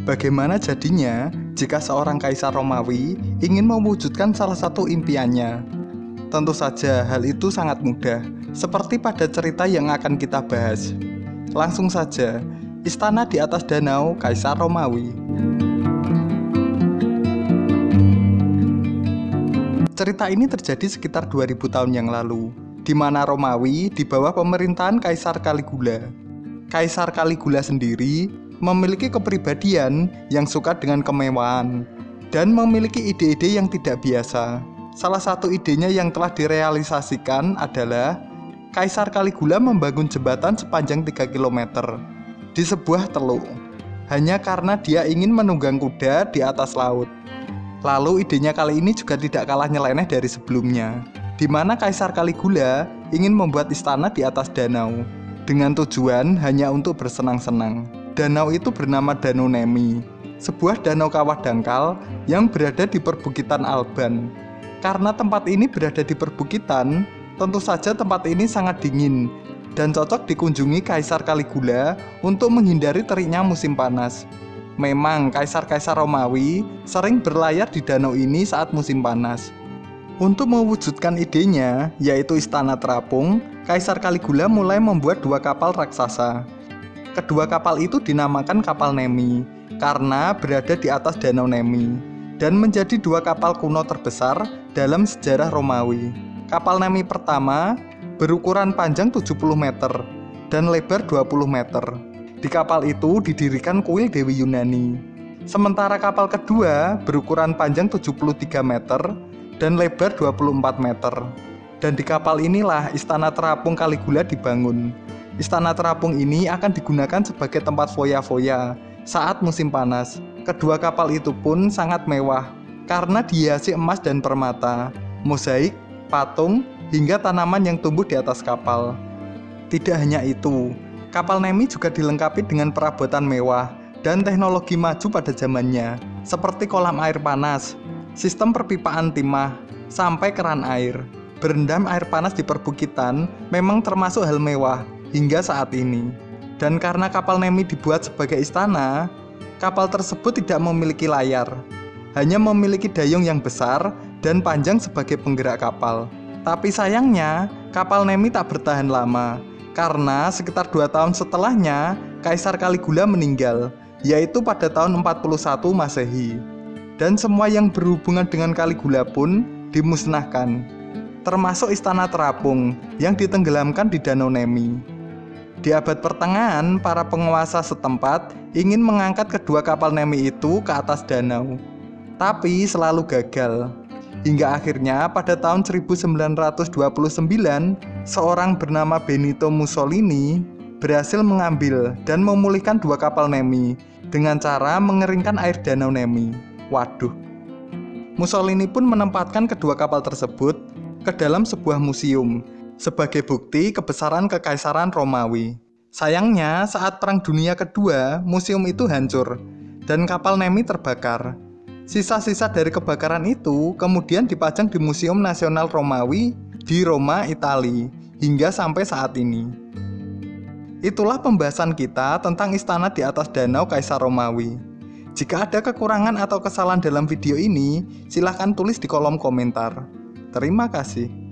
Bagaimana jadinya jika seorang kaisar Romawi ingin mewujudkan salah satu impiannya? Tentu saja hal itu sangat mudah, seperti pada cerita yang akan kita bahas. Langsung saja, istana di atas danau Kaisar Romawi. Cerita ini terjadi sekitar 2000 tahun yang lalu, di mana Romawi di bawah pemerintahan Kaisar Caligula. Kaisar Caligula sendiri memiliki kepribadian yang suka dengan kemewahan dan memiliki ide-ide yang tidak biasa. Salah satu idenya yang telah direalisasikan adalah Kaisar Caligula membangun jembatan sepanjang 3 km di sebuah teluk, hanya karena dia ingin menunggang kuda di atas laut. Lalu idenya kali ini juga tidak kalah nyeleneh dari sebelumnya, di mana Kaisar Caligula ingin membuat istana di atas danau dengan tujuan hanya untuk bersenang-senang. Danau itu bernama Danau Nemi, sebuah danau kawah dangkal yang berada di perbukitan Alban. Karena tempat ini berada di perbukitan, tentu saja tempat ini sangat dingin dan cocok dikunjungi Kaisar Caligula untuk menghindari teriknya musim panas. Memang kaisar-kaisar Romawi sering berlayar di danau ini saat musim panas. Untuk mewujudkan idenya, yaitu istana terapung, Kaisar Caligula mulai membuat 2 kapal raksasa. Kedua kapal itu dinamakan kapal Nemi karena berada di atas danau Nemi dan menjadi 2 kapal kuno terbesar dalam sejarah Romawi. Kapal Nemi pertama berukuran panjang 70 meter dan lebar 20 meter. Di kapal itu didirikan kuil Dewi Yunani. Sementara kapal kedua berukuran panjang 73 meter dan lebar 24 meter. Dan di kapal inilah istana terapung Caligula dibangun. Istana terapung ini akan digunakan sebagai tempat foya-foya saat musim panas. Kedua kapal itu pun sangat mewah karena dihiasi emas dan permata, mozaik, patung, hingga tanaman yang tumbuh di atas kapal. Tidak hanya itu, kapal Nemi juga dilengkapi dengan perabotan mewah dan teknologi maju pada zamannya, seperti kolam air panas, sistem perpipaan timah, sampai keran air. Berendam air panas di perbukitan memang termasuk hal mewah hingga saat ini. Dan karena kapal Nemi dibuat sebagai istana, kapal tersebut tidak memiliki layar, hanya memiliki dayung yang besar dan panjang sebagai penggerak kapal. Tapi sayangnya, kapal Nemi tak bertahan lama, karena sekitar 2 tahun setelahnya, Kaisar Caligula meninggal, yaitu pada tahun 41 Masehi. Dan semua yang berhubungan dengan Caligula pun dimusnahkan, termasuk istana terapung yang ditenggelamkan di Danau Nemi. Di abad pertengahan, para penguasa setempat ingin mengangkat kedua kapal Nemi itu ke atas danau, tapi selalu gagal. Hingga akhirnya pada tahun 1929, seorang bernama Benito Mussolini berhasil mengambil dan memulihkan 2 kapal Nemi dengan cara mengeringkan air danau Nemi. Waduh. Mussolini pun menempatkan kedua kapal tersebut ke dalam sebuah museum sebagai bukti kebesaran kekaisaran Romawi. Sayangnya, saat Perang Dunia Kedua, museum itu hancur dan kapal Nemi terbakar. Sisa-sisa dari kebakaran itu kemudian dipajang di Museum Nasional Romawi di Roma, Italia, hingga sampai saat ini. Itulah pembahasan kita tentang istana di atas danau Kaisar Romawi. Jika ada kekurangan atau kesalahan dalam video ini, silahkan tulis di kolom komentar. Terima kasih.